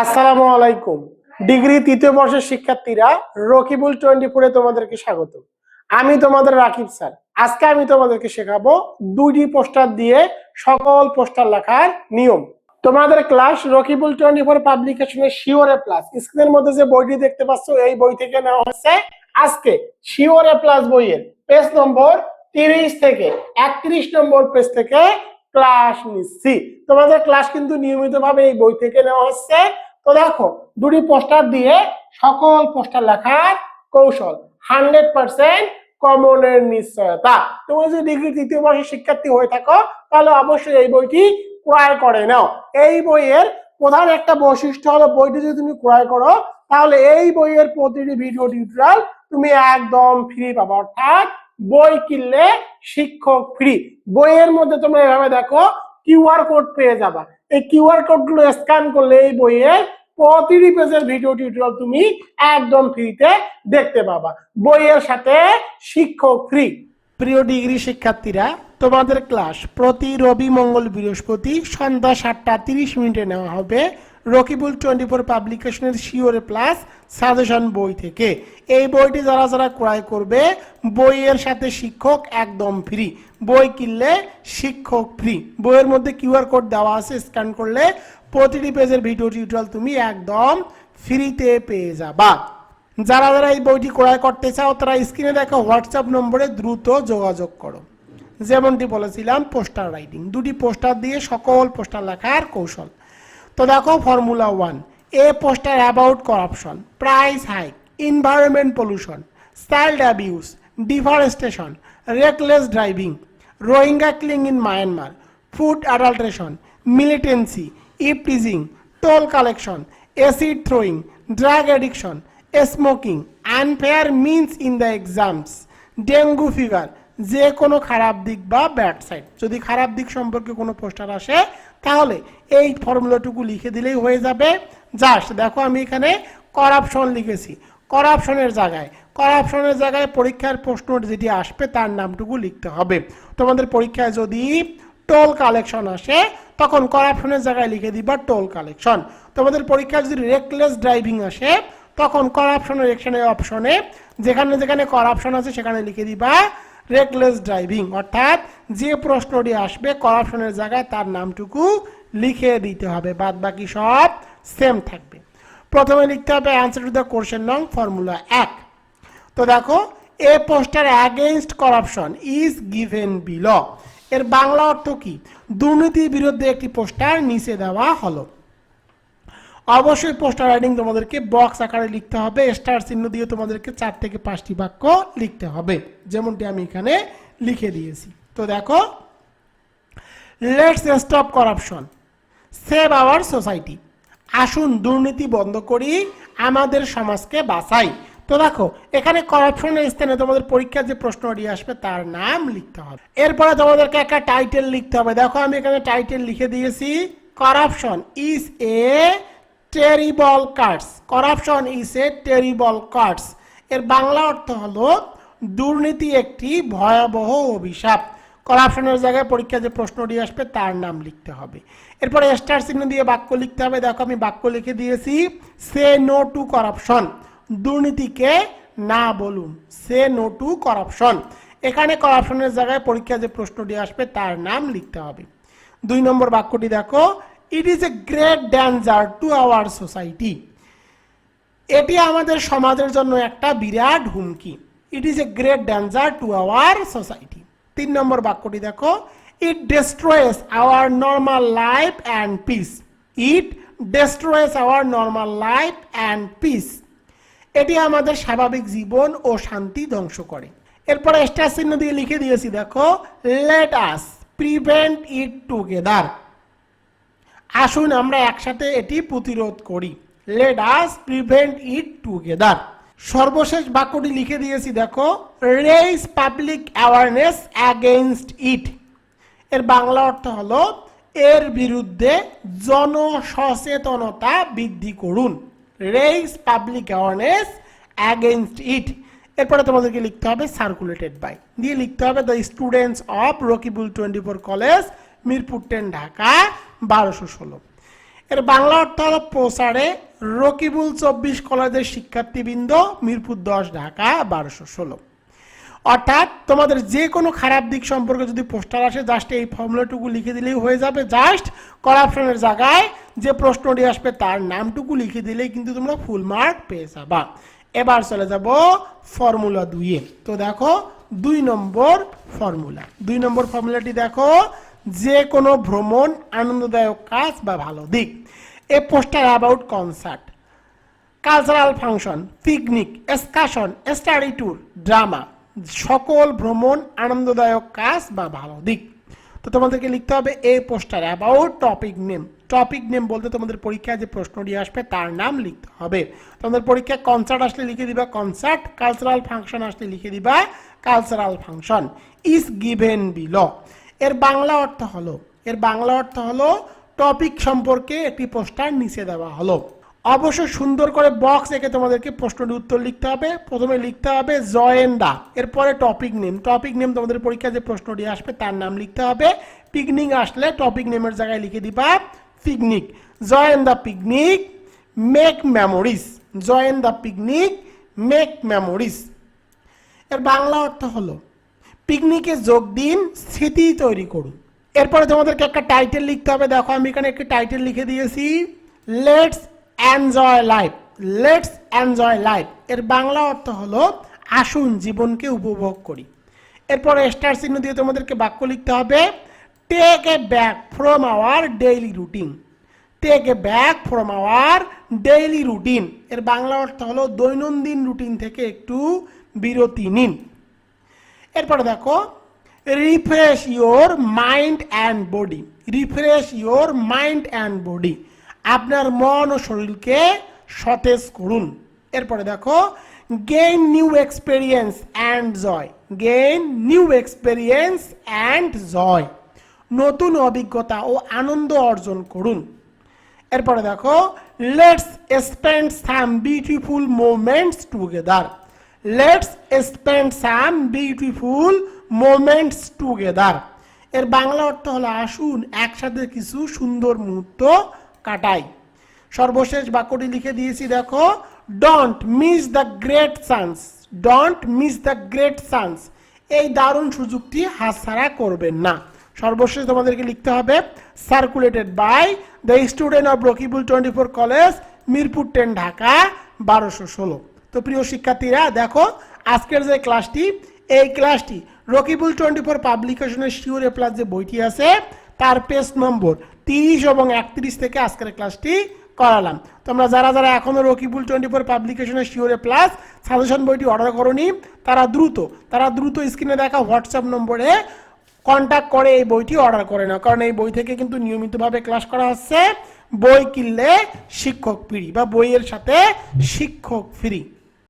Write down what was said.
আসসালামু আলাইকুম। ডিগ্রি তৃতীয় বর্ষের শিক্ষার্থীরা রকিবুল 24 এ তোমাদেরকে স্বাগত। আমি তোমাদের রাকিব স্যার। আজকে আমি তোমাদেরকে শেখাবো 2D পোস্টার দিয়ে সকল পোস্টার লেখার নিয়ম। তোমাদের ক্লাস রকিবুল 24 পাবলিকেশনের শিওরে প্লাস স্ক্রিনের মধ্যে যে বইটি দেখতে পাচ্ছ এই বই থেকে নেওয়া হচ্ছে আজকে শিওরে প্লাস বইয়ের পেজ নম্বর 30 থেকে 31 নম্বর পেজ থেকে ক্লাস নিচ্ছি। তোমাদের ক্লাস কিন্তু নিয়মিতভাবে এই বই থেকে নেওয়া হচ্ছে। তো দেখো, 2D পোস্টার দিয়ে সকল পোস্টার লেখার কৌশল 100% কমনের নিশ্চয়তা। তুমি যদি ডিগ্রি তৃতীয় বর্ষের শিক্ষার্থী হয়ে থাকো তাহলে অবশ্যই এই বইটি ক্রয় করে নাও। এই বইয়ের প্রধান একটা বৈশিষ্ট্য হলো বইটি যদি তুমি ক্রয় করো তাহলে এই বইয়ের প্রতিটি ভিডিও টিউটোরিয়াল তুমি একদম ফ্রি পাবে, অর্থাৎ বই কিনলে শিক্ষক ফ্রি। বইয়ের মধ্যে তোমরা এভাবে দেখো কিউআর কোড পেয়ে যাবা। এই কিউআর কোড গুলো স্ক্যান করলে এই বইয়ের প্রতিটি পেজের ভিডিও টিউটোরিয়াল তুমি একদম ফ্রিতে দেখতে পাবা। বইয়ের সাথে শিক্ষক ফ্রি। প্রিয় ডিগ্রি শিক্ষার্থীরা, তোমাদের ক্লাস প্রতি রবি, মঙ্গল, বৃহস্পতি সন্ধ্যা 7:30 নেওয়া হবে রকিবুল 24 পাবলিকেশনের শিওরে প্লাস সাজেশন বই থেকে। এই বইটি যারা যারা ক্রয় করবে বইয়ের সাথে শিক্ষক একদম ফ্রি। বই কিনলে শিক্ষক ফ্রি। বইয়ের মধ্যে কিউআর কোড দেওয়া আছে, স্ক্যান করলে প্রতিটি পেজের ভিডিও টিউটোরিয়াল তুমি একদম ফ্রিতে পেয়ে যাবা। যারা যারা এই বইটি ক্রয় করতে চাও তারা স্ক্রিনে দেখা হোয়াটসঅ্যাপ নম্বরে দ্রুত যোগাযোগ করো। যেমনটি বলেছিলাম, পোস্টার রাইটিং, 2D পোস্টার দিয়ে সকল পোস্টার লেখার কৌশল। তো দেখো, formula 1, A poster about corruption, price hike, environment pollution, child abuse, deforestation, reckless driving, Rohingya killing in Myanmar, food adulteration, militancy, eve teasing, toll collection, acid throwing, drug addiction, smoking, unfair means in the exams, dengue fever, যে কোনো খারাপ দিক বা bad side. যদি খারাপ দিক সম্পর্কে কোনো পোস্টার আসে তাহলে এই ফর্মুলাটুকু লিখে দিলেই হয়ে যাবে। জাস্ট দেখো, আমি এখানে করাপশন লিখেছি। করাপশনের জায়গায় পরীক্ষার প্রশ্ন যেটি আসবে তার নামটুকু লিখতে হবে। তোমাদের পরীক্ষায় যদি টোল কালেকশন আসে তখন করাপশনের জায়গায় লিখে দিবা টোল কালেকশন। তোমাদের পরীক্ষায় যদি রেকলেস ড্রাইভিং আসে তখন করাপশনের এখানে অপশনে যেখানে যেখানে করাপশন আছে সেখানে লিখে দিবা রেকলেস ড্রাইভিং। অর্থাৎ যে প্রশ্নটি আসবে করাপশনের জায়গায় তার নামটুকু লিখে দিতে হবে, বাদ বাকি সব সেম থাকবে। প্রথমে লিখতে হবে অ্যান্সার টু দ্য কোশ্চেন নং ফর্মুলা 1। তো দেখো, a poster against corruption is given below. এর বাংলা অর্থ কি? দুর্নীতির বিরুদ্ধে একটি পোস্টার নিচে দেওয়া হলো। অবশ্যই পোস্টার রাইটিং তোমাদেরকে বক্স আকারে লিখতে হবে। স্টার চিহ্ন দিয়ে তোমাদেরকে 4 থেকে 5টি বাক্য লিখতে হবে, যেমনটি আমি এখানে লিখে দিয়েছি। তো দেখো, let's stop corruption, save our society. আসুন দুর্নীতি বন্ধ করি, আমাদের সমাজকে বাঁচাই। তো দেখো, এখানে করাপশনের স্থানে তোমাদের পরীক্ষার যে প্রশ্নটি আসবে তার নাম লিখতে হবে। এরপরে তোমাদেরকে একটা টাইটেল লিখতে হবে। দেখো, আমি এখানে টাইটেল লিখে দিয়েছি, corruption is a terrible curse. Corruption is a terrible curse. এর বাংলা অর্থ হলো দুর্নীতি একটি ভয়াবহ অভিশাপ। করাপশনের জায়গায় পরীক্ষা যে প্রশ্নটি আসবে তার নাম লিখতে হবে। এরপরে স্টার চিহ্ন দিয়ে বাক্য লিখতে হবে। দেখো, আমি বাক্য লিখে দিয়েছি, সে নো টু করাপশন। দুর্নীতিকে না বলুন, সে নো টু করাপশন। এখানে করাপশনের জায়গায় পরীক্ষা যে প্রশ্নটি আসবে তার নাম লিখতে হবে। 2 নম্বর বাক্যটি দেখো, it is a great danger to our society. এটি আমাদের সমাজের জন্য একটা বিরাট হুমকি। It is a great danger to our society. 3 নম্বর বাক্যটি দেখো, it destroys our normal life and peace. It destroys our normal life and peace. এটি আমাদের স্বাভাবিক জীবন ও শান্তি ধ্বংস করে। এরপরে স্টার চিহ্ন দিয়ে লিখে দিয়েছি, দেখো, লেট আস প্রিভেন্ট ইট টুগেদার। আসুন আমরা একসাথে এটি প্রতিরোধ করি। লেট আস প্রিভেন্ট ইট টুগেদার। সর্বশেষ বাক্যটি লিখে দিয়েছি, দেখো, রেইজ পাবলিক অ্যাওয়ারনেস অ্যাগেইনস্ট ইট। এর বাংলা অর্থ হলো এর বিরুদ্ধে জনসচেতনতা বৃদ্ধি করুন। রেইজ পাবলিক অ্যাওয়ারনেস অ্যাগেইনস্ট ইট। এরপরে তোমাদেরকে লিখতে হবে সার্কুলেটেড বাই দিয়ে লিখতে হবে the students of Rakibul 24 college, Mirpur 10, Dhaka 1216। এর বাংলা অর্থ হলো প্রসারে রকিবুল 24 কলেজের শিক্ষার্থীবৃন্দ, মিরপুর 10, ঢাকা 1216। অর্থাৎ তোমাদের যে কোনো খারাপ দিক সম্পর্কে যদি পোস্টার আসে জাস্ট এই ফর্মুলাটুকু লিখে দিলেই হয়ে যাবে। জাস্ট করাপশনের জায়গায় যে প্রশ্নটি আসবে তার নামটুকু লিখে দিলেই কিন্তু তোমরা ফুল মার্ক পেয়ে যাবা। এবার চলে যাব ফর্মুলা 2-এ। তো দেখো 2 নম্বর ফর্মুলা। 2 নম্বর ফর্মুলাটি দেখো, যে কোনো ভ্রমণ আনন্দদায়ক কাজ বা ভালো দিক। A poster about concert, cultural function, picnic, excursion, study tour, drama, সকল ভ্রমণ আনন্দদায়ক কাজ বা ভালো দিক। তো তোমাদেরকে লিখতে হবে a poster about topic name. Topic name বলতে তোমাদের পরীক্ষায় যে প্রশ্নটি আসবে তার নাম লিখতে হবে। তোমাদের পরীক্ষায় কনসার্ট আসলে লিখে দিবা কনসার্ট, কালচারাল ফাংশন আসলে লিখে দিবা cultural function. Is given below. এর বাংলা অর্থ হলো টপিক সম্পর্কে একটি পোস্টার নিচে দেওয়া হলো। অবশ্যই সুন্দর করে বক্স এঁকে তোমাদেরকে প্রশ্নটির উত্তর লিখতে হবে। প্রথমে লিখতে হবে জয়েন দা, এরপরে টপিক নেম। টপিক নেম তোমাদের পরীক্ষায় যে প্রশ্নটি আসবে তার নাম লিখতে হবে। পিকনিক আসলে টপিক নেমের জায়গায় লিখে দিবা picnic. Join the picnic, make memories. Join the picnic, make memories. এর বাংলা অর্থ হলো পিকনিকে যোগ দিন, স্মৃতি তৈরি করুন। এরপরে তোমাদেরকে একটা টাইটেল লিখতে হবে। দেখো আমি এখানে একটি টাইটেল লিখে দিয়েছি, let's enjoy life. Let's enjoy life এর বাংলা অর্থ হলো আসুন জীবনকে উপভোগ করি। এরপরে স্টার চিহ্ন দিয়ে তোমাদেরকে বাক্য লিখতে হবে, take a back from our daily routine. Take a back from our daily routine এর বাংলা অর্থ হলো দৈনন্দিন রুটিন থেকে একটু বিরতি নিন। এরপরে দেখো, refresh your mind and body. Refresh your mind and body, আপনার মন ও শরীরকে সতেজ করুন। এরপরে দেখো, gain new experience and joy. Gain new experience and joy, নতুন অভিজ্ঞতা ও আনন্দ অর্জন করুন। এরপরে দেখো, let's spend some beautiful moments together. Let's spend some beautiful moments together এর বাংলা অর্থ হলো আসুন একসাথে কিছু সুন্দর মুহূর্ত কাটাই। সর্বশেষ বাক্যটি লিখে দিয়েছি দেখো, don't miss the great chance. Don't miss the great chance, এই দারুণ সুযোগটি হাতছাড়া করবেন না। সর্বশেষ তোমাদেরকে লিখতে হবে, circulated by the student of Rakibul 24 college, Mirpur 10, Dhaka 1216। তো প্রিয় শিক্ষার্থীরা দেখো আজকের যে ক্লাসটি, এই ক্লাসটি রকিবুল 24 পাবলিকেশনের শিওর এ প্লাস যে বইটি আছে তার পেজ নম্বর 30 এবং 31 থেকে আজকের ক্লাসটি করালাম। তোমরা যারা যারা এখনো রকিবুল 24 পাবলিকেশনের শিওর এ প্লাস সাজেশন বইটি অর্ডার করোনি তারা দ্রুত স্ক্রিনে দেখা হোয়াটসঅ্যাপ নম্বরে কন্ট্যাক্ট করে এই বইটি অর্ডার করে নাও, কারণ এই বই থেকে কিন্তু নিয়মিতভাবে ক্লাস করা হচ্ছে। বই কিনলে শিক্ষক ফ্রি বা বইয়ের সাথে শিক্ষক ফ্রি।